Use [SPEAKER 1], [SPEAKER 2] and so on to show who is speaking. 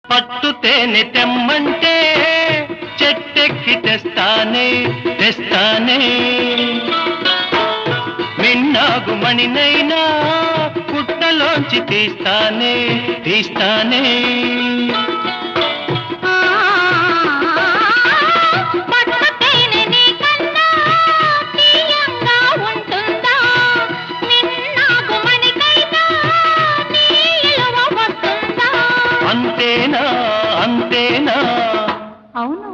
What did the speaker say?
[SPEAKER 1] పట్టు తేనె తెమ్మంటే చెట్టెక్కి తెస్తానే తెస్తానే మిన్నాగు మణినైనా పుట్టలోంచి తీస్తానే తీస్తానే అంతేనా అంతేనా
[SPEAKER 2] అవును